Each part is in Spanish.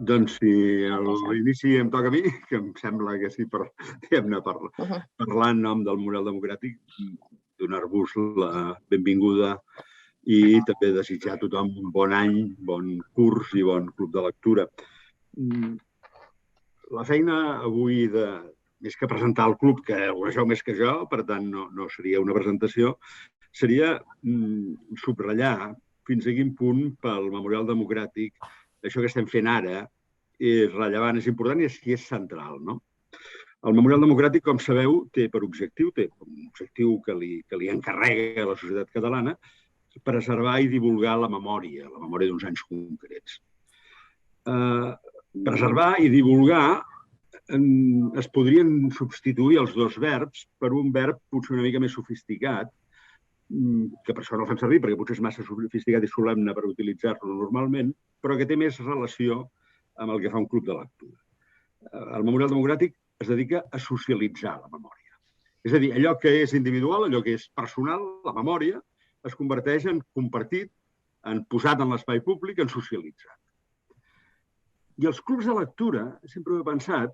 Doncs si a l'inici em toca a mi, que em sembla que sí, parlar en nom del Memorial Democràtic, donar-vos la benvinguda i també desitjar a tothom un bon any, bon curs i bon club de lectura. La feina avui més que presentar el club, que ho vegeu més que jo, per tant no seria una presentació, seria subratllar fins a quin punt pel Memorial Democràtic això que estem fent ara és rellevant, és important i és central, no? El Memorial Democràtic, com sabeu, té un objectiu que li encarrega a la societat catalana, preservar i divulgar la memòria d'uns anys concrets. Preservar i divulgar es podrien substituir els dos verbs per un verb potser una mica més sofisticat, que per això no el fem servir, perquè potser és massa sofisticat i solemne per utilitzar-lo normalment, però que té més relació amb el que fa un club de lectura. El Memorial Democràtic es dedica a socialitzar la memòria. És a dir, allò que és individual, allò que és personal, la memòria, es converteix en compartit, en posat en l'espai públic, en socialitzat. I els clubs de lectura, sempre ho he pensat,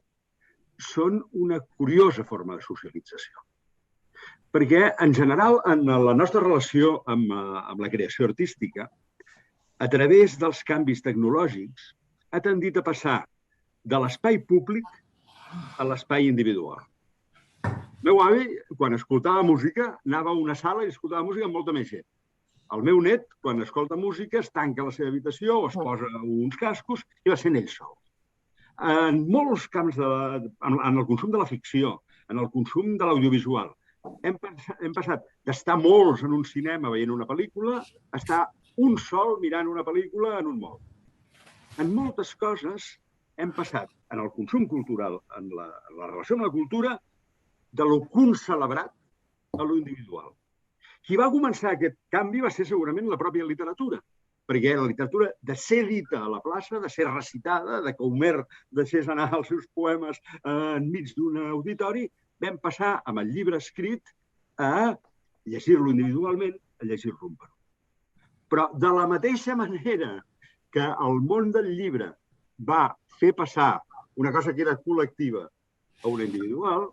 són una curiosa forma de socialització. Perquè, en general, en la nostra relació amb la creació artística, a través dels canvis tecnològics, ha tendit a passar de l'espai públic a l'espai individual. El meu avi, quan escoltava música, anava a una sala i escoltava música amb molta més gent. El meu net, quan escolta música, es tanca a la seva habitació o es posa uns cascos i va sent ell sol. En molts camps, en el consum de la ficció, en el consum de l'audiovisual, hem passat d'estar molts en un cinema veient una pel·lícula a estar un sol mirant una pel·lícula en un mòbil. En moltes coses hem passat, en el consum cultural, en la relació amb la cultura, de lo concelebrat a lo individual. Qui va començar aquest canvi va ser segurament la pròpia literatura, perquè la literatura, de ser dita a la plaça, de ser recitada, de que Homer deixés anar els seus poemes enmig d'un auditori, vam passar amb el llibre escrit a llegir-lo individualment, a llegir-lo en per un. Però de la mateixa manera que el món del llibre va fer passar una cosa que era col·lectiva a una individual,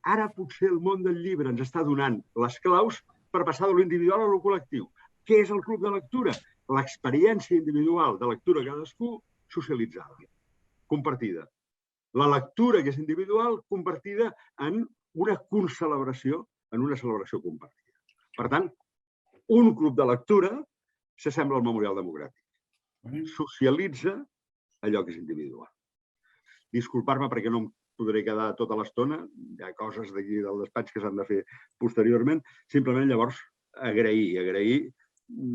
ara potser el món del llibre ens està donant les claus per passar de lo individual a lo col·lectiu. Què és el club de lectura? L'experiència individual de lectura cadascú socialitzada, compartida. La lectura, que és individual, convertida en una concelebració, en una celebració compartida. Per tant, un club de lectura s'assembla al Memorial Democràtic. Socialitza allò que és individual. Disculpar-me perquè no em podré quedar tota l'estona, hi ha coses d'aquí del despatx que s'han de fer posteriorment, simplement llavors agrair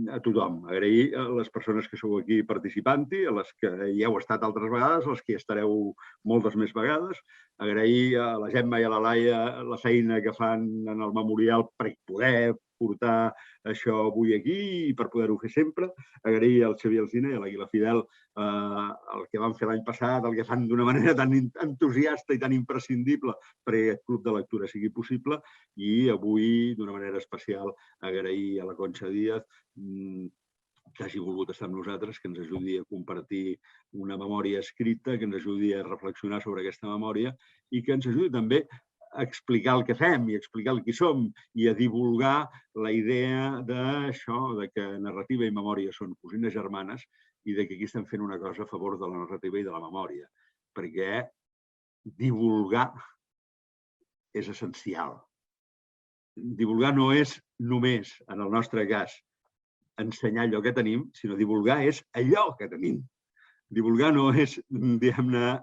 a tothom, agrair a les persones que sou aquí participant-hi, a les que hi heu estat altres vegades, a les que hi estareu moltes més vegades, agrair a la Gemma i a la Laia la feina que fan en el memorial per poder portar això avui aquí i per poder-ho fer sempre, agrair al Xavier Alsina i a l'Aguila Fidel el que van fer l'any passat, el que fan d'una manera tan entusiasta i tan imprescindible perquè aquest club de lectura sigui possible, i avui, d'una manera especial, agrair a la Conxa Díaz que hagi volgut estar amb nosaltres, que ens ajudi a compartir una memòria escrita, que ens ajudi a reflexionar sobre aquesta memòria i que ens ajudi també a explicar el que fem i explicar el qui som i a divulgar la idea d'això, que narrativa i memòria són cosines germanes i que aquí estem fent una cosa a favor de la narrativa i de la memòria, perquè divulgar és essencial. Divulgar no és només, en el nostre cas, ensenyar allò que tenim, sinó divulgar és allò que tenim. Divulgar no és, diguem-ne,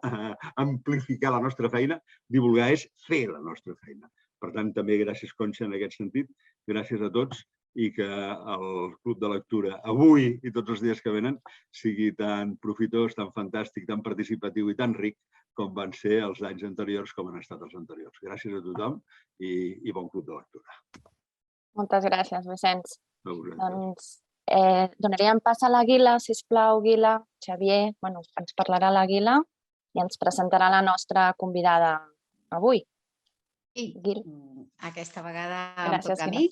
amplificar la nostra feina, divulgar és fer la nostra feina. Per tant, també gràcies, Conxa, en aquest sentit. Gràcies a tots i que el club de lectura avui i tots els dies que venen sigui tan profitós, tan fantàstic, tan participatiu i tan ric com van ser els anys anteriors com han estat els anteriors. Gràcies a tothom i bon club de lectura. Moltes gràcies, Vicenç. A vosaltres. Doncs donaríem pas a l'Aguila, sisplau, Aguila. Xavier, ens parlarà l'Aguila i ens presentarà la nostra convidada avui. Sí, aquesta vegada em Gràcies, toca a mi,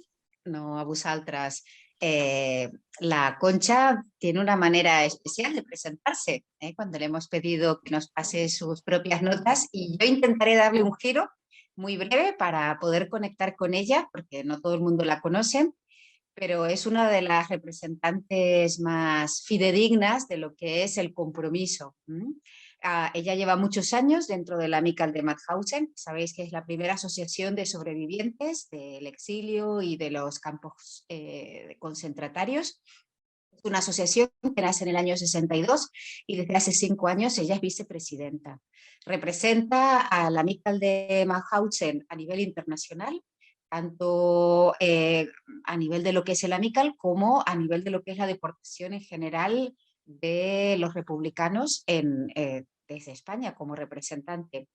no a vosaltres. la Concha tiene una manera especial de presentarse, cuando le hemos pedido que nos pase sus propias notas, y yo intentaré darle un giro muy breve para poder conectar con ella, porque no todo el mundo la conoce, pero es una de las representantes más fidedignas de lo que es el compromiso. Ella lleva muchos años dentro de la Amical de Mauthausen. Sabéis que es la primera asociación de sobrevivientes del exilio y de los campos concentratarios. Es una asociación que nace en el año 62 y desde hace 5 años ella es vicepresidenta. Representa a la Amical de Mauthausen a nivel internacional, tanto a nivel de lo que es el Amical como a nivel de lo que es la deportación en general de los republicanos desde España como representante.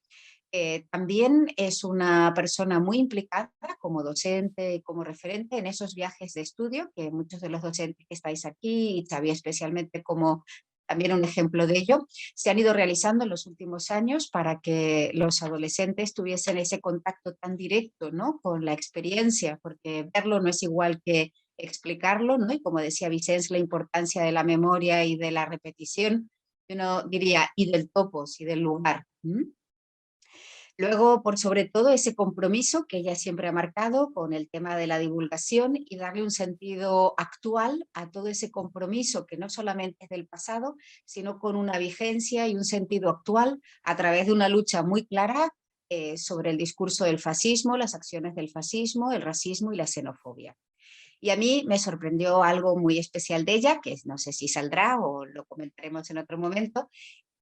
También es una persona muy implicada como docente y como referente en esos viajes de estudio, que muchos de los docentes que estáis aquí, y Xavi especialmente como también un ejemplo de ello, se han ido realizando en los últimos años para que los adolescentes tuviesen ese contacto tan directo, ¿no?, con la experiencia, porque verlo no es igual que explicarlo, ¿no? Y como decía Vicens, la importancia de la memoria y de la repetición, uno diría, y del topos y del lugar. Luego, por sobre todo, ese compromiso que ella siempre ha marcado con el tema de la divulgación y darle un sentido actual a todo ese compromiso que no solamente es del pasado, sino con una vigencia y un sentido actual a través de una lucha muy clara sobre el discurso del fascismo, las acciones del fascismo, el racismo y la xenofobia. Y a mí me sorprendió algo muy especial de ella, que no sé si saldrá o lo comentaremos en otro momento,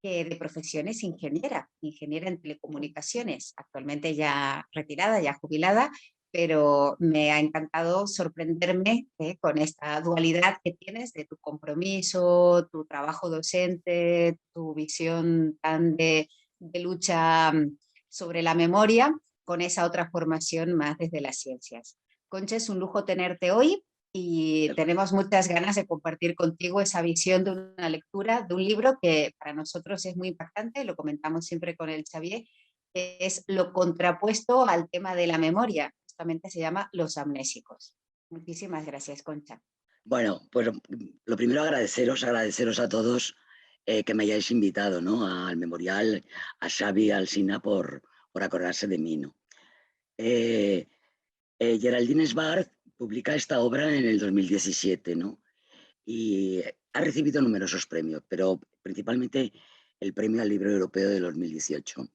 que de profesión es ingeniera en telecomunicaciones, actualmente ya retirada, ya jubilada, pero me ha encantado sorprenderme con esta dualidad que tienes de tu compromiso, tu trabajo docente, tu visión tan de lucha sobre la memoria, con esa otra formación más desde las ciencias. Concha, es un lujo tenerte hoy y tenemos muchas ganas de compartir contigo esa visión de una lectura, de un libro que para nosotros es muy impactante, lo comentamos siempre con el Xavier, que es lo contrapuesto al tema de la memoria, justamente se llama Los amnésicos. Muchísimas gracias, Concha. Bueno, pues lo primero agradeceros a todos que me hayáis invitado, ¿no?, al memorial, a Xavi, al Sina por acordarse de mí, ¿no? Geraldine Sbarth publica esta obra en el 2017, ¿no? Y ha recibido numerosos premios, pero principalmente el Premio al Libro Europeo de 2018.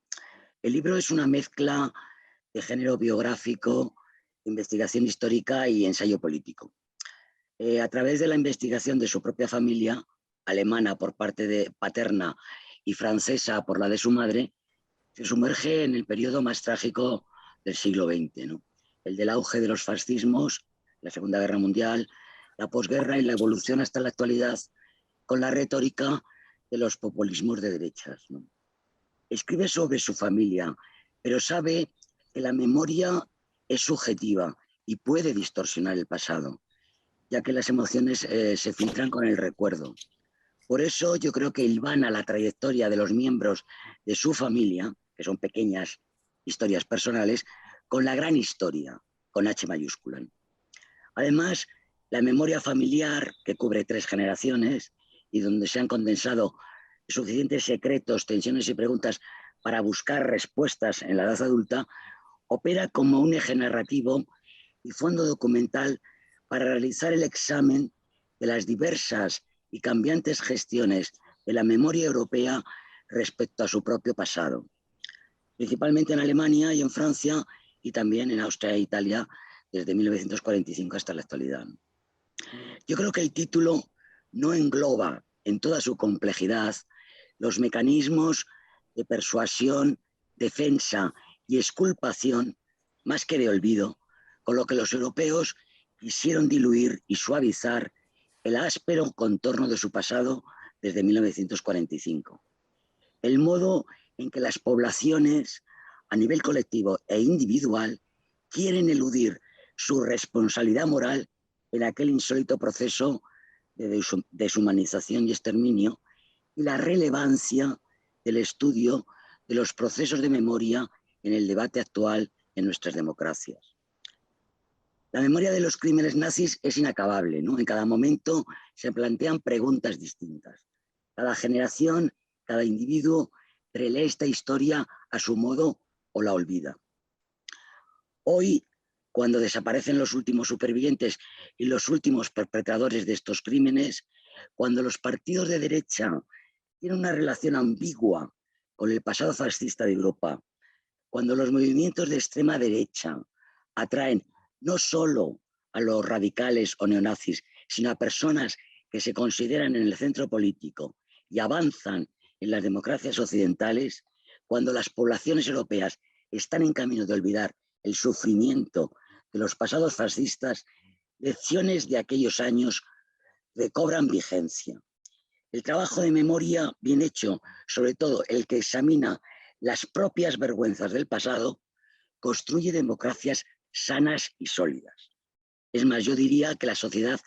El libro es una mezcla de género biográfico, investigación histórica y ensayo político. A través de la investigación de su propia familia, alemana por parte de paterna y francesa por la de su madre, se sumerge en el periodo más trágico del siglo XX, ¿no? El del auge de los fascismos, la Segunda Guerra Mundial, la posguerra y la evolución hasta la actualidad con la retórica de los populismos de derechas, ¿no? Escribe sobre su familia, pero sabe que la memoria es subjetiva y puede distorsionar el pasado, ya que las emociones se filtran con el recuerdo. Por eso yo creo que hilvana la trayectoria de los miembros de su familia, que son pequeñas historias personales, con la gran historia, con H mayúscula. Además, la memoria familiar, que cubre 3 generaciones y donde se han condensado suficientes secretos, tensiones y preguntas para buscar respuestas en la edad adulta, opera como un eje narrativo y fondo documental para realizar el examen de las diversas y cambiantes gestiones de la memoria europea respecto a su propio pasado, principalmente en Alemania y en Francia, y también en Austria e Italia desde 1945 hasta la actualidad. Yo creo que el título no engloba en toda su complejidad los mecanismos de persuasión, defensa y exculpación, más que de olvido, con lo que los europeos quisieron diluir y suavizar el áspero contorno de su pasado desde 1945. El modo en que las poblaciones, a nivel colectivo e individual, quieren eludir su responsabilidad moral en aquel insólito proceso de deshumanización y exterminio, y la relevancia del estudio de los procesos de memoria en el debate actual en nuestras democracias. La memoria de los crímenes nazis es inacabable, ¿no? En cada momento se plantean preguntas distintas. Cada generación, cada individuo relee esta historia a su modo o la olvida. Hoy, cuando desaparecen los últimos supervivientes y los últimos perpetradores de estos crímenes, cuando los partidos de derecha tienen una relación ambigua con el pasado fascista de Europa, cuando los movimientos de extrema derecha atraen no solo a los radicales o neonazis, sino a personas que se consideran en el centro político y avanzan en las democracias occidentales, cuando las poblaciones europeas están en camino de olvidar el sufrimiento de los pasados fascistas, lecciones de aquellos años recobran vigencia. El trabajo de memoria bien hecho, sobre todo el que examina las propias vergüenzas del pasado, construye democracias sanas y sólidas. Es más, yo diría que la sociedad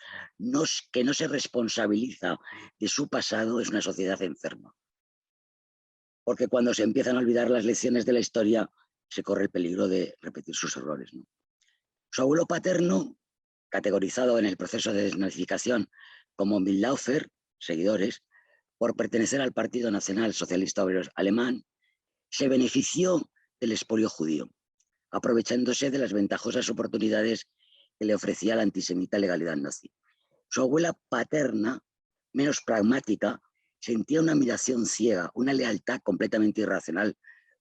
que no se responsabiliza de su pasado es una sociedad enferma. Porque cuando se empiezan a olvidar las lecciones de la historia, se corre el peligro de repetir sus errores, ¿no? Su abuelo paterno, categorizado en el proceso de desnazificación como Mitläufer, seguidores, por pertenecer al Partido Nacional Socialista Obrero Alemán, se benefició del expolio judío, aprovechándose de las ventajosas oportunidades que le ofrecía la antisemita legalidad nazi. Su abuela paterna, menos pragmática, sentía una admiración ciega, una lealtad completamente irracional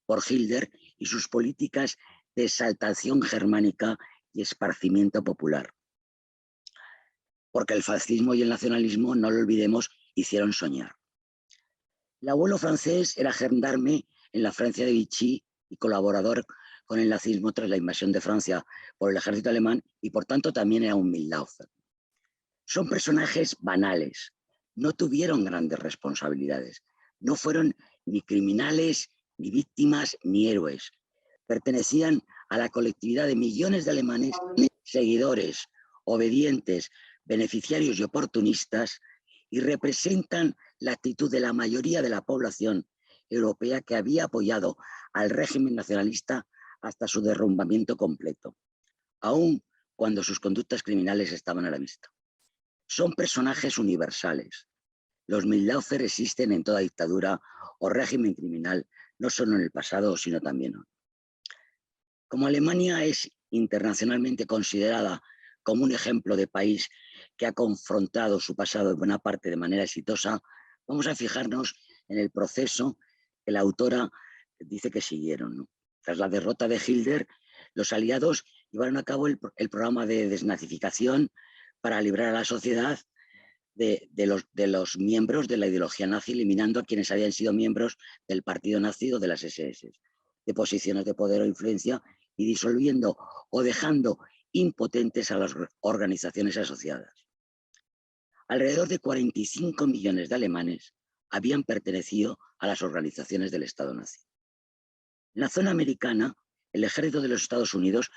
por Hitler y sus políticas de exaltación germánica y esparcimiento popular. Porque el fascismo y el nacionalismo, no lo olvidemos, hicieron soñar. El abuelo francés era gendarme en la Francia de Vichy y colaborador con el nazismo tras la invasión de Francia por el ejército alemán y por tanto también era un Mitläufer. Son personajes banales, no tuvieron grandes responsabilidades, no fueron ni criminales, ni víctimas, ni héroes. Pertenecían a la colectividad de millones de alemanes, seguidores, obedientes, beneficiarios y oportunistas, y representan la actitud de la mayoría de la población europea que había apoyado al régimen nacionalista hasta su derrumbamiento completo, aun cuando sus conductas criminales estaban a la vista. Son personajes universales. Los Mitläufer existen en toda dictadura o régimen criminal, no solo en el pasado, sino también hoy. Como Alemania es internacionalmente considerada como un ejemplo de país que ha confrontado su pasado en buena parte de manera exitosa, vamos a fijarnos en el proceso que la autora dice que siguieron, ¿no? Tras la derrota de Hitler, los aliados llevaron a cabo el programa de desnazificación para librar a la sociedad de los miembros de la ideología nazi, eliminando a quienes habían sido miembros del partido nazi o de las SS, de posiciones de poder o influencia, y disolviendo o dejando impotentes a las organizaciones asociadas. Alrededor de 45 millones de alemanes habían pertenecido a las organizaciones del Estado nazi. En la zona americana, el ejército de los Estados Unidos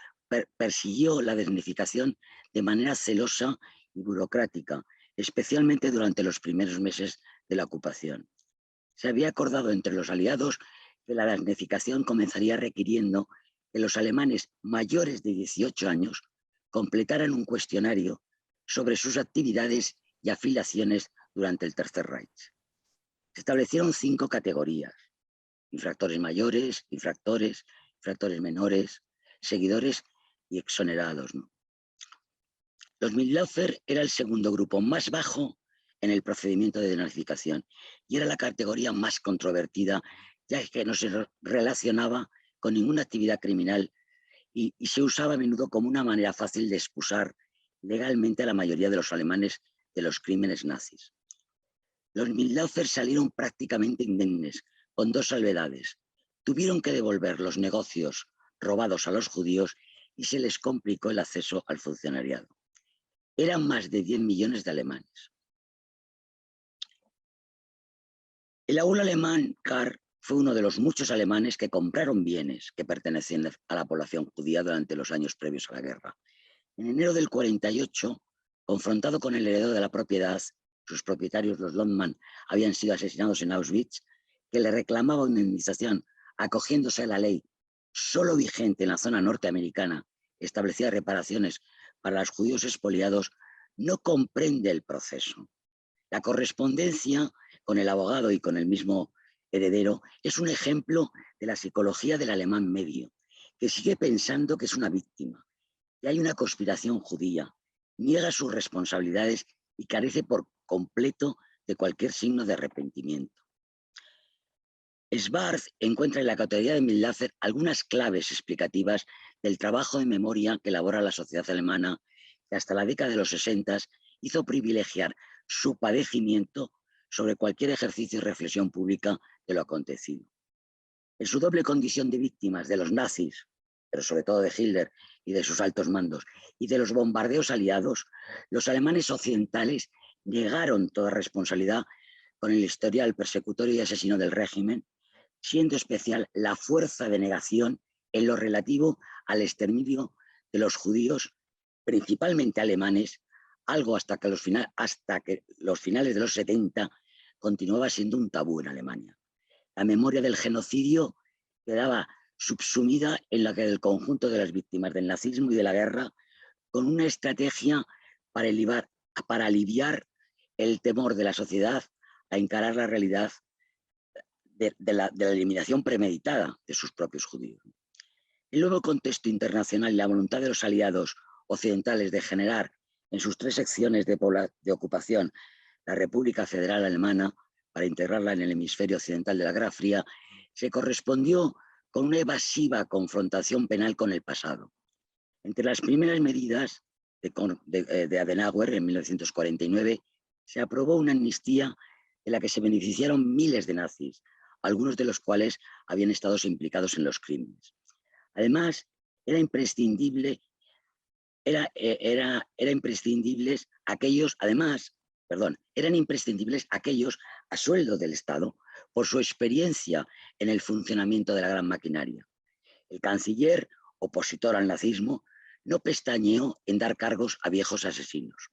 persiguió la desnazificación de manera celosa y burocrática, especialmente durante los primeros meses de la ocupación. Se había acordado entre los aliados que la desnazificación comenzaría requiriendo que los alemanes mayores de 18 años completaran un cuestionario sobre sus actividades y afiliaciones durante el Tercer Reich. Se establecieron 5 categorías: infractores mayores, infractores menores, seguidores y exonerados, ¿no? Los Mitläufer era el segundo grupo más bajo en el procedimiento de desnazificación y era la categoría más controvertida, ya que no se relacionaba con ninguna actividad criminal y se usaba a menudo como una manera fácil de excusar legalmente a la mayoría de los alemanes de los crímenes nazis. Los Mitläufer salieron prácticamente indemnes, con 2 salvedades. Tuvieron que devolver los negocios robados a los judíos y se les complicó el acceso al funcionariado. Eran más de 10 millones de alemanes. El abuelo alemán Karl fue uno de los muchos alemanes que compraron bienes que pertenecían a la población judía durante los años previos a la guerra. En enero del 48, confrontado con el heredero de la propiedad, sus propietarios, los Londman, habían sido asesinados en Auschwitz, que le reclamaba una indemnización acogiéndose a la ley solo vigente en la zona norteamericana, establecía reparaciones para los judíos expoliados no comprende el proceso. La correspondencia con el abogado y con el mismo heredero es un ejemplo de la psicología del alemán medio, que sigue pensando que es una víctima, que hay una conspiración judía, niega sus responsabilidades y carece por completo de cualquier signo de arrepentimiento. Schwarz encuentra en la categoría de Millazer algunas claves explicativas del trabajo de memoria que elabora la sociedad alemana, que hasta la década de los 60 hizo privilegiar su padecimiento sobre cualquier ejercicio y reflexión pública de lo acontecido. En su doble condición de víctimas de los nazis, pero sobre todo de Hitler y de sus altos mandos, y de los bombardeos aliados, los alemanes occidentales negaron toda responsabilidad con el historial persecutorio y asesino del régimen, siendo especial la fuerza de negación en lo relativo al exterminio de los judíos, principalmente alemanes, algo hasta que los finales de los 70 continuaba siendo un tabú en Alemania. La memoria del genocidio quedaba subsumida en la que del conjunto de las víctimas del nazismo y de la guerra, con una estrategia para aliviar el temor de la sociedad a encarar la realidad de la eliminación premeditada de sus propios judíos. El nuevo contexto internacional y la voluntad de los aliados occidentales de generar en sus tres secciones de ocupación la República Federal Alemana para integrarla en el hemisferio occidental de la Guerra Fría, se correspondió con una evasiva confrontación penal con el pasado. Entre las primeras medidas de Adenauer en 1949 se aprobó una amnistía de la que se beneficiaron miles de nazis, algunos de los cuales habían estado implicados en los crímenes. Además, eran imprescindibles aquellos a sueldo del Estado por su experiencia en el funcionamiento de la gran maquinaria. El canciller, opositor al nazismo, no pestañeó en dar cargos a viejos asesinos.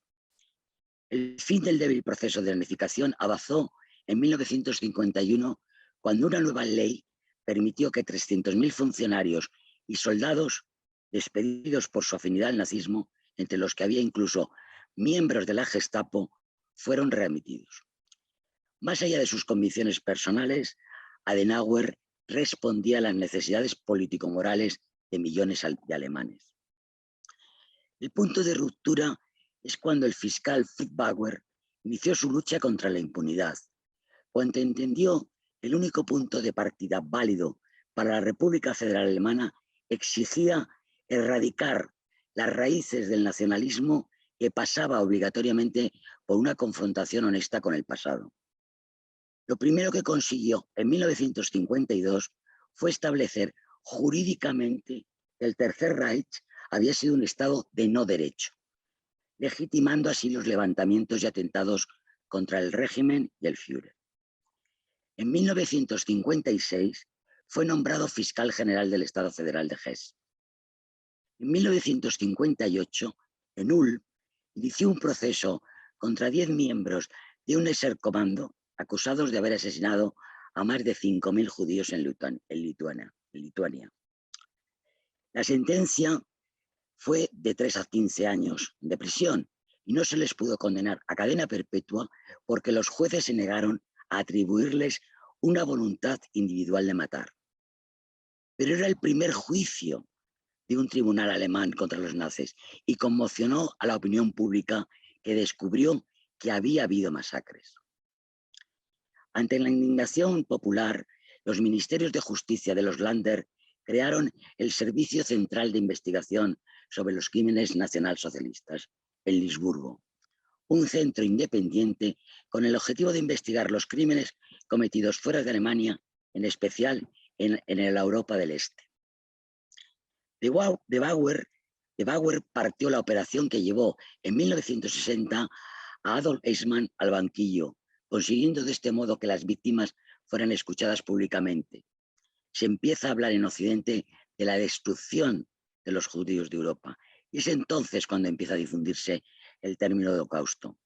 El fin del débil proceso de unificación avanzó en 1951, cuando una nueva ley permitió que 300.000 funcionarios y soldados despedidos por su afinidad al nazismo, entre los que había incluso miembros de la Gestapo, fueron readmitidos. Más allá de sus convicciones personales, Adenauer respondía a las necesidades político-morales de millones de alemanes. El punto de ruptura es cuando el fiscal Furtwängler inició su lucha contra la impunidad, cuando entendió el único punto de partida válido para la República Federal Alemana exigía erradicar las raíces del nacionalismo que pasaba obligatoriamente por una confrontación honesta con el pasado. Lo primero que consiguió en 1952 fue establecer jurídicamente que el Tercer Reich había sido un Estado de no derecho, legitimando así los levantamientos y atentados contra el régimen y el Führer. En 1956 fue nombrado fiscal general del Estado Federal de Hesse. En 1958, en Ulm, inició un proceso contra 10 miembros de un Eserkommando acusados de haber asesinado a más de 5.000 judíos en Lituania. La sentencia fue de 3 a 15 años de prisión y no se les pudo condenar a cadena perpetua porque los jueces se negaron a atribuirles una voluntad individual de matar. Pero era el primer juicio de un tribunal alemán contra los nazis y conmocionó a la opinión pública, que descubrió que había habido masacres. Ante la indignación popular, los ministerios de justicia de los Länder crearon el Servicio Central de Investigación sobre los Crímenes Nacionalsocialistas en Luxemburgo, un centro independiente con el objetivo de investigar los crímenes cometidos fuera de Alemania, en especial en la Europa del Este. De Bauer partió la operación que llevó en 1960 a Adolf Eichmann al banquillo, consiguiendo de este modo que las víctimas fueran escuchadas públicamente. Se empieza a hablar en Occidente de la destrucción de los judíos de Europa, y es entonces cuando empieza a difundirse el término de holocausto,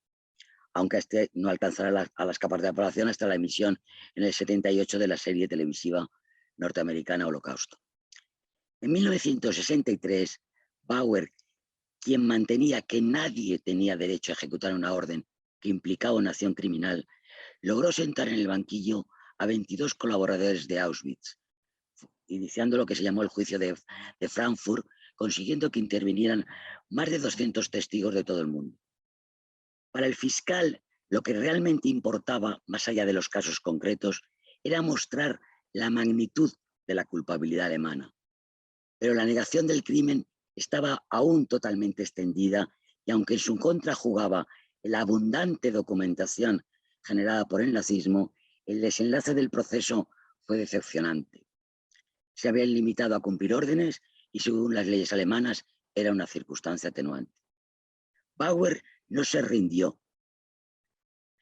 aunque este no alcanzará a las capas de población hasta la emisión en el 78 de la serie televisiva norteamericana Holocausto. En 1963, Bauer quien mantenía que nadie tenía derecho a ejecutar una orden que implicaba una acción criminal, logró sentar en el banquillo a 22 colaboradores de Auschwitz, iniciando lo que se llamó el juicio de Frankfurt, consiguiendo que intervinieran más de 200 testigos de todo el mundo. Para el fiscal, lo que realmente importaba, más allá de los casos concretos, era mostrar la magnitud de la culpabilidad alemana. Pero la negación del crimen estaba aún totalmente extendida y aunque en su contra jugaba la abundante documentación generada por el nazismo, el desenlace del proceso fue decepcionante. Se habían limitado a cumplir órdenes y según las leyes alemanas era una circunstancia atenuante. Bauer no se rindió.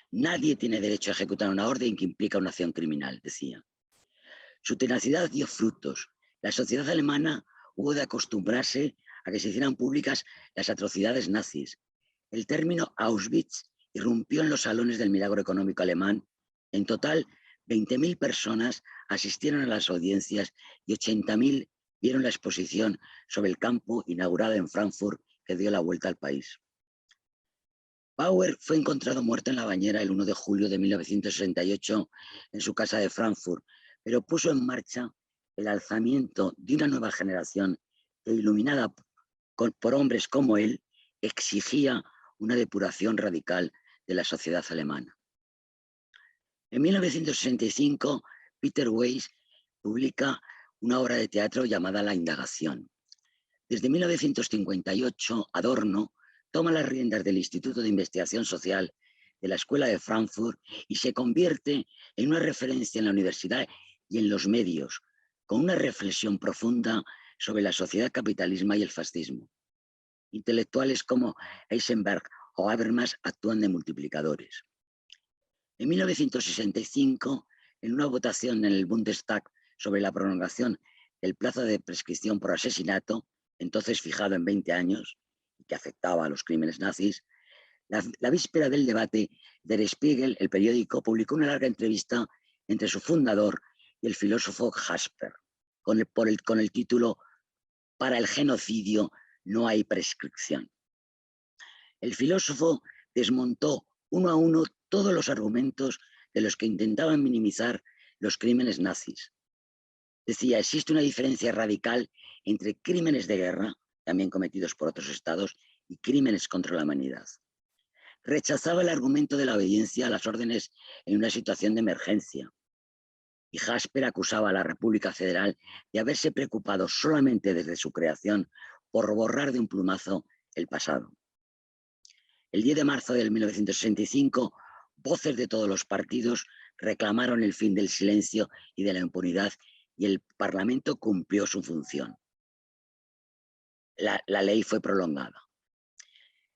Nadie tiene derecho a ejecutar una orden que implica una acción criminal, decía. Su tenacidad dio frutos. La sociedad alemana hubo de acostumbrarse a que se hicieran públicas las atrocidades nazis. El término Auschwitz irrumpió en los salones del milagro económico alemán. En total, 20.000 personas asistieron a las audiencias y 80.000 vieron la exposición sobre el campo inaugurada en Frankfurt que dio la vuelta al país. Bauer fue encontrado muerto en la bañera el 1 de julio de 1968 en su casa de Frankfurt, pero puso en marcha el alzamiento de una nueva generación que, iluminada por hombres como él, exigía una depuración radical de la sociedad alemana. En 1965, Peter Weiss publica una obra de teatro llamada La Indagación. Desde 1958, Adorno toma las riendas del Instituto de Investigación Social de la Escuela de Frankfurt y se convierte en una referencia en la universidad y en los medios, con una reflexión profunda sobre la sociedad, capitalismo y el fascismo. Intelectuales como Eisenberg o Habermas actúan de multiplicadores. En 1965, en una votación en el Bundestag sobre la prolongación del plazo de prescripción por asesinato, entonces fijado en 20 años, que afectaba a los crímenes nazis, la víspera del debate, Der Spiegel, el periódico, publicó una larga entrevista entre su fundador y el filósofo Jasper, con el título «Para el genocidio no hay prescripción». El filósofo desmontó uno a uno todos los argumentos de los que intentaban minimizar los crímenes nazis. Decía, existe una diferencia radical entre crímenes de guerra, también cometidos por otros estados, y crímenes contra la humanidad. Rechazaba el argumento de la obediencia a las órdenes en una situación de emergencia. Y Jasper acusaba a la República Federal de haberse preocupado solamente desde su creación por borrar de un plumazo el pasado. El 10 de marzo de 1965, voces de todos los partidos reclamaron el fin del silencio y de la impunidad y el Parlamento cumplió su función. La ley fue prolongada.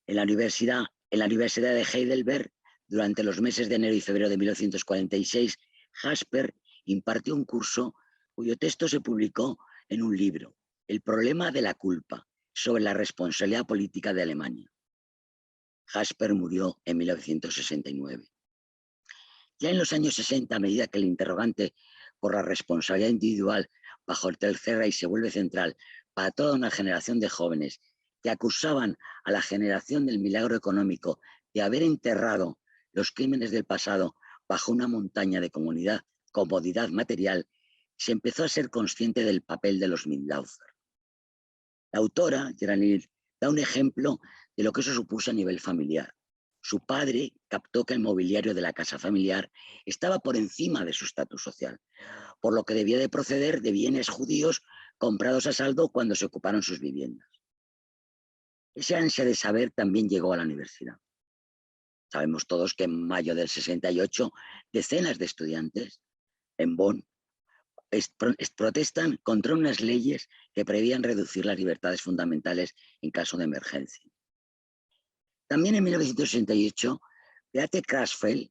En la Universidad de Heidelberg, durante los meses de enero y febrero de 1946, Jasper impartió un curso cuyo texto se publicó en un libro, El problema de la culpa, sobre la responsabilidad política de Alemania. Jasper murió en 1969. Ya en los años 60, a medida que el interrogante por la responsabilidad individual bajo el Tercer Reich se vuelve central para toda una generación de jóvenes que acusaban a la generación del milagro económico de haber enterrado los crímenes del pasado bajo una montaña de comodidad material, se empezó a ser consciente del papel de los Mindlaufer. La autora, Geranil, da un ejemplo de lo que eso supuso a nivel familiar. Su padre captó que el mobiliario de la casa familiar estaba por encima de su estatus social, por lo que debía de proceder de bienes judíos comprados a saldo cuando se ocuparon sus viviendas. Ese ansia de saber también llegó a la universidad. Sabemos todos que en mayo del 68, decenas de estudiantes en Bonn protestan contra unas leyes que prevían reducir las libertades fundamentales en caso de emergencia. También en 1968, Beate Krasfeld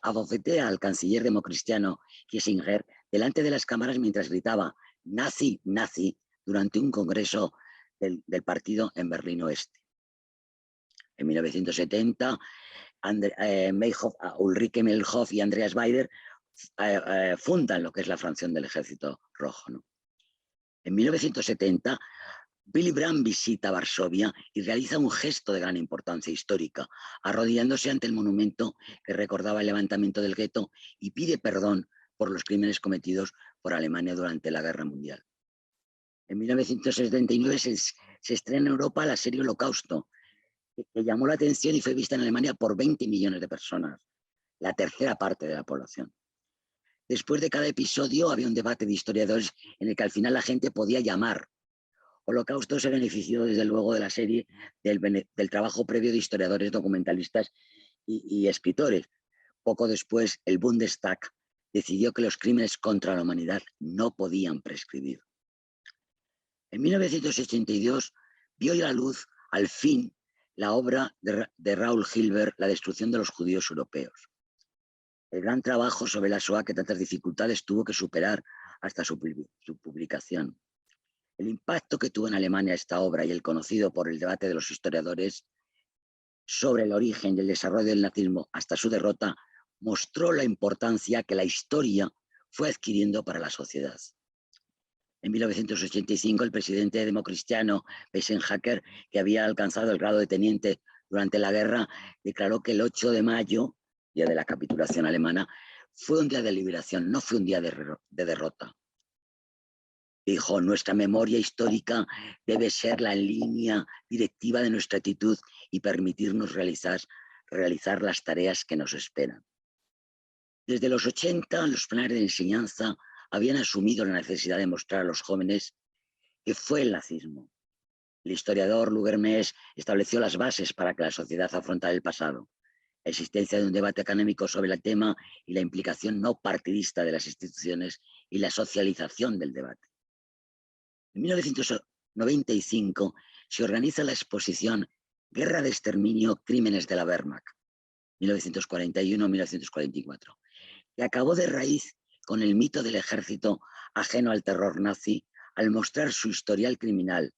abofetea al canciller democristiano Kissinger delante de las cámaras mientras gritaba «Nazi, nazi» durante un congreso del partido en Berlín Oeste. En 1970, Ulrike Meinhof y Andreas Baader fundan lo que es la fracción del Ejército Rojo, ¿no? En 1970, Willy Brandt visita Varsovia y realiza un gesto de gran importancia histórica, arrodillándose ante el monumento que recordaba el levantamiento del gueto y pide perdón por los crímenes cometidos por Alemania durante la Guerra Mundial. En 1979 se estrena en Europa la serie Holocausto, que llamó la atención y fue vista en Alemania por 20 millones de personas, la tercera parte de la población. Después de cada episodio había un debate de historiadores en el que al final la gente podía llamar. Holocausto se benefició desde luego de la serie del trabajo previo de historiadores, documentalistas y escritores. Poco después, el Bundestag decidió que los crímenes contra la humanidad no podían prescribir. En 1982 vio la luz, al fin, la obra de Raúl Hilberg, La destrucción de los judíos europeos. El gran trabajo sobre la Shoah que tantas dificultades tuvo que superar hasta su publicación. El impacto que tuvo en Alemania esta obra y el conocido por el debate de los historiadores sobre el origen y el desarrollo del nazismo hasta su derrota mostró la importancia que la historia fue adquiriendo para la sociedad. En 1985, el presidente democristiano Eisenhower, que había alcanzado el grado de teniente durante la guerra, declaró que el 8 de mayo, día de la capitulación alemana, fue un día de liberación, no fue un día de derrota. Dijo, nuestra memoria histórica debe ser la línea directiva de nuestra actitud y permitirnos realizar las tareas que nos esperan. Desde los 80, los planes de enseñanza habían asumido la necesidad de mostrar a los jóvenes que fue el nazismo. El historiador Lugermes estableció las bases para que la sociedad afrontara el pasado, la existencia de un debate académico sobre el tema y la implicación no partidista de las instituciones y la socialización del debate. En 1995 se organiza la exposición Guerra de exterminio, crímenes de la Wehrmacht, 1941-1944, que acabó de raíz con el mito del ejército ajeno al terror nazi al mostrar su historial criminal,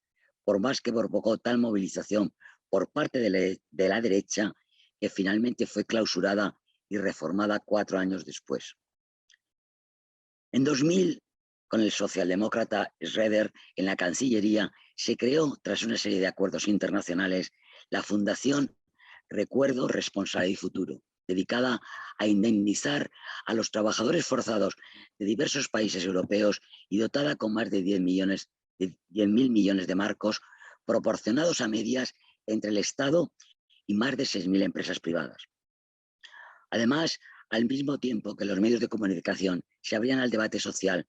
por más que provocó tal movilización por parte de la derecha que finalmente fue clausurada y reformada 4 años después. En 2000, con el socialdemócrata Schroeder en la Cancillería, se creó, tras una serie de acuerdos internacionales, la Fundación Recuerdo, Responsabilidad y Futuro, dedicada a indemnizar a los trabajadores forzados de diversos países europeos y dotada con más de 10.000 millones de marcos, proporcionados a medias entre el Estado y más de 6.000 empresas privadas. Además, al mismo tiempo que los medios de comunicación se abrían al debate social,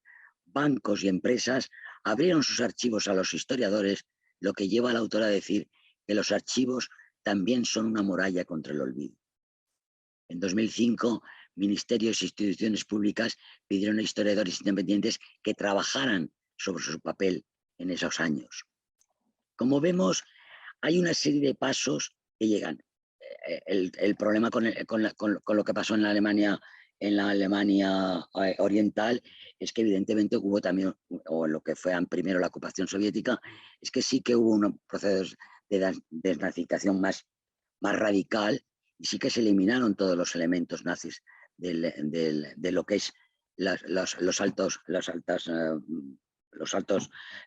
bancos y empresas abrieron sus archivos a los historiadores, lo que lleva al autor a decir que los archivos también son una muralla contra el olvido. En 2005, ministerios e instituciones públicas pidieron a historiadores independientes que trabajaran sobre su papel en esos años. Como vemos, hay una serie de pasos que llegan. El problema con lo que pasó en la Alemania oriental es que evidentemente hubo también, o en lo que fue primero la ocupación soviética, es que sí que hubo un proceso de desnazificación más radical y sí que se eliminaron todos los elementos nazis de lo que es los altos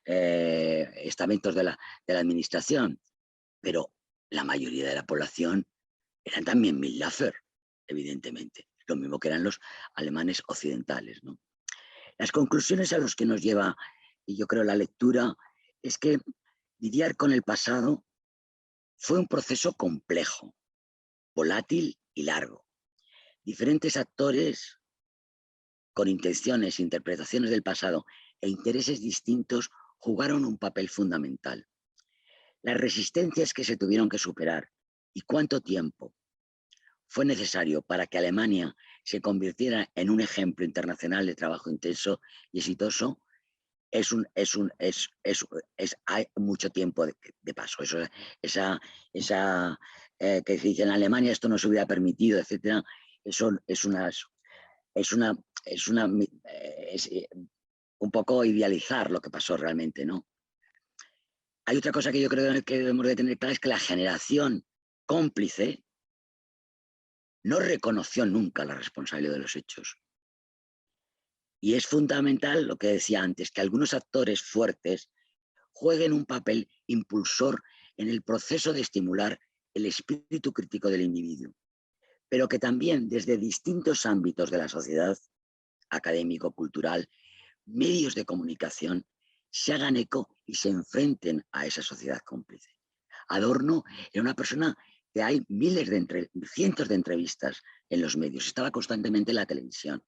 estamentos de la administración, pero la mayoría de la población eran también Mitläufer, evidentemente, lo mismo que eran los alemanes occidentales, ¿no? Las conclusiones a las que nos lleva, y yo creo la lectura, es que lidiar con el pasado fue un proceso complejo, volátil y largo. Diferentes actores con intenciones, interpretaciones del pasado e intereses distintos jugaron un papel fundamental. Las resistencias que se tuvieron que superar y cuánto tiempo fue necesario para que Alemania se convirtiera en un ejemplo internacional de trabajo intenso y exitoso, hay mucho tiempo de paso. Que se dice en Alemania esto no se hubiera permitido, etcétera, eso es un poco idealizar lo que pasó realmente, ¿no? Hay otra cosa que yo creo que debemos de tener clara, es que la generación cómplice no reconoció nunca la responsabilidad de los hechos. Y es fundamental lo que decía antes, que algunos actores fuertes jueguen un papel impulsor en el proceso de estimular el espíritu crítico del individuo, pero que también desde distintos ámbitos de la sociedad, académico, cultural, medios de comunicación, se hagan eco y se enfrenten a esa sociedad cómplice. Adorno era una persona que hay cientos de entrevistas en los medios, estaba constantemente en la televisión.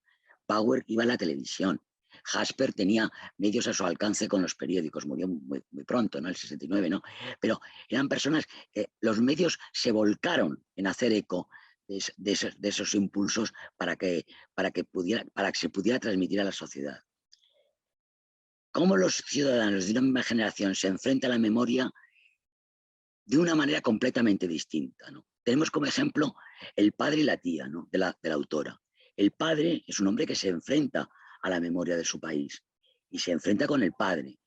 Bauer iba a la televisión. Jasper tenía medios a su alcance con los periódicos, murió muy pronto, ¿no? El 69, ¿no? Pero eran personas que los medios se volcaron en hacer eco de esos impulsos para que se pudiera transmitir a la sociedad. Cómo los ciudadanos de una misma generación se enfrentan a la memoria de una manera completamente distinta, ¿no? Tenemos como ejemplo el padre y la tía, ¿no? de la autora. El padre es un hombre que se enfrenta a la memoria de su país y se enfrenta con el padre.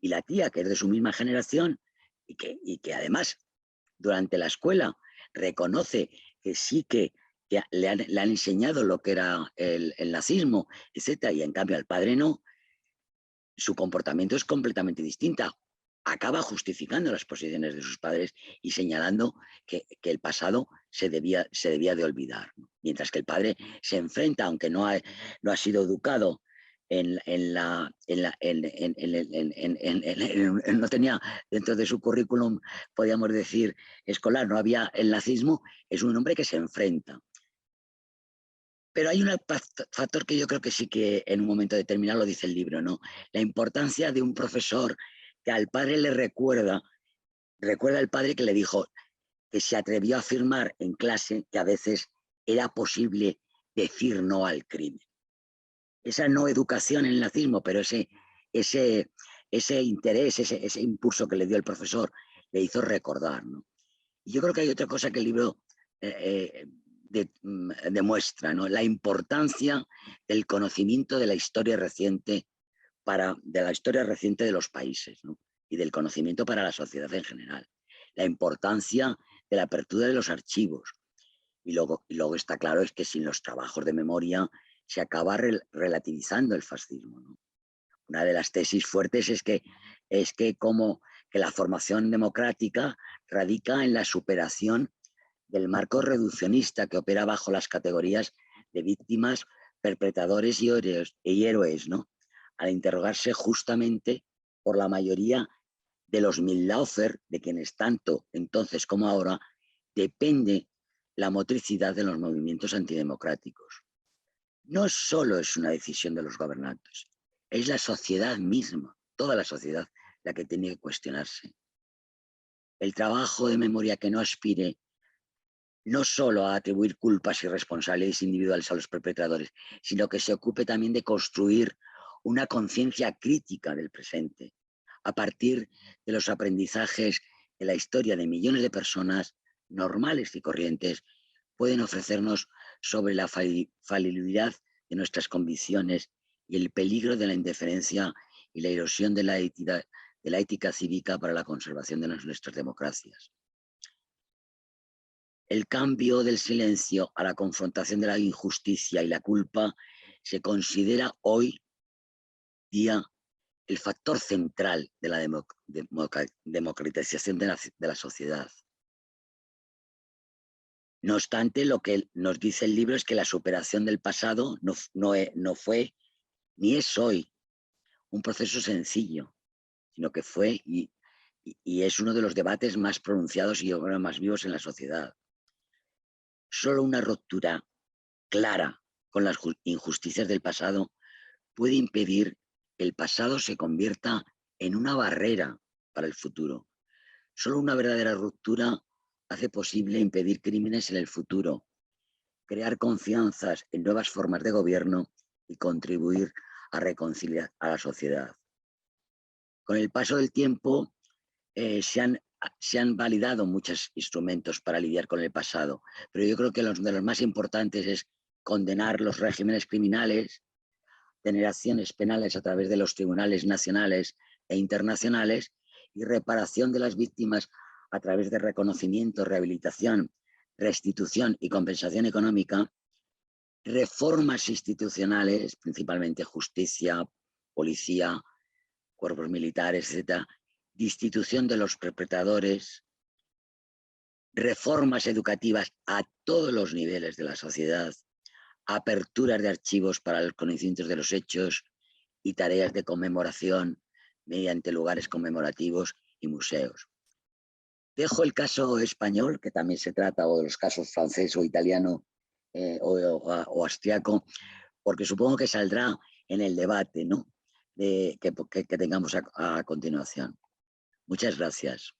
Y la tía, que es de su misma generación y que además durante la escuela reconoce que sí que le han enseñado lo que era el nazismo, etc. Y en cambio al padre no, su comportamiento es completamente distinto. Acaba justificando las posiciones de sus padres y señalando que el pasado se debía de olvidar, ¿no? Mientras que el padre se enfrenta, aunque no ha sido educado no tenía dentro de su currículum, podríamos decir, escolar, no había el nazismo, es un hombre que se enfrenta. Pero hay un factor que yo creo que sí que en un momento determinado lo dice el libro, ¿no? La importancia de un profesor que al padre le recuerda al padre que le dijo que se atrevió a afirmar en clase que a veces era posible decir no al crimen. Esa no educación en el nazismo, pero ese interés, ese impulso que le dio el profesor, le hizo recordar, ¿no? Y yo creo que hay otra cosa que el libro demuestra, ¿no? La importancia del conocimiento de la historia reciente de los países, ¿no? Y del conocimiento para la sociedad en general. La importancia de la apertura de los archivos. Y luego está claro es que sin los trabajos de memoria se acaba relativizando el fascismo, ¿no? Una de las tesis fuertes es que la formación democrática radica en la superación del marco reduccionista que opera bajo las categorías de víctimas, perpetradores y héroes, ¿no? Al interrogarse justamente por la mayoría de los Millaufer, de quienes tanto entonces como ahora depende la motricidad de los movimientos antidemocráticos. No solo es una decisión de los gobernantes, es la sociedad misma, toda la sociedad, la que tiene que cuestionarse. El trabajo de memoria que no aspire no solo a atribuir culpas y responsabilidades individuales a los perpetradores, sino que se ocupe también de construir una conciencia crítica del presente, a partir de los aprendizajes de la historia de millones de personas normales y corrientes, pueden ofrecernos sobre la falibilidad de nuestras convicciones y el peligro de la indiferencia y la erosión de la ética cívica para la conservación de nuestras democracias. El cambio del silencio a la confrontación de la injusticia y la culpa se considera hoy día el factor central de la democratización de la sociedad. No obstante, lo que nos dice el libro es que la superación del pasado no fue ni es hoy un proceso sencillo, sino que fue y es uno de los debates más pronunciados y más vivos en la sociedad. Solo una ruptura clara con las injusticias del pasado puede impedir que el pasado se convierta en una barrera para el futuro. Solo una verdadera ruptura hace posible impedir crímenes en el futuro, crear confianzas en nuevas formas de gobierno y contribuir a reconciliar a la sociedad. Con el paso del tiempo se han validado muchos instrumentos para lidiar con el pasado, pero yo creo que uno de los más importantes es condenar los regímenes criminales, tener acciones penales a través de los tribunales nacionales e internacionales y reparación de las víctimas a través de reconocimiento, rehabilitación, restitución y compensación económica, reformas institucionales, principalmente justicia, policía, cuerpos militares, etc., destitución de los perpetradores, reformas educativas a todos los niveles de la sociedad, aperturas de archivos para los conocimientos de los hechos y tareas de conmemoración mediante lugares conmemorativos y museos. Dejo el caso español, que también se trata, o de los casos francés o italiano o austriaco, porque supongo que saldrá en el debate, ¿no?, que tengamos a continuación. Muchas gracias.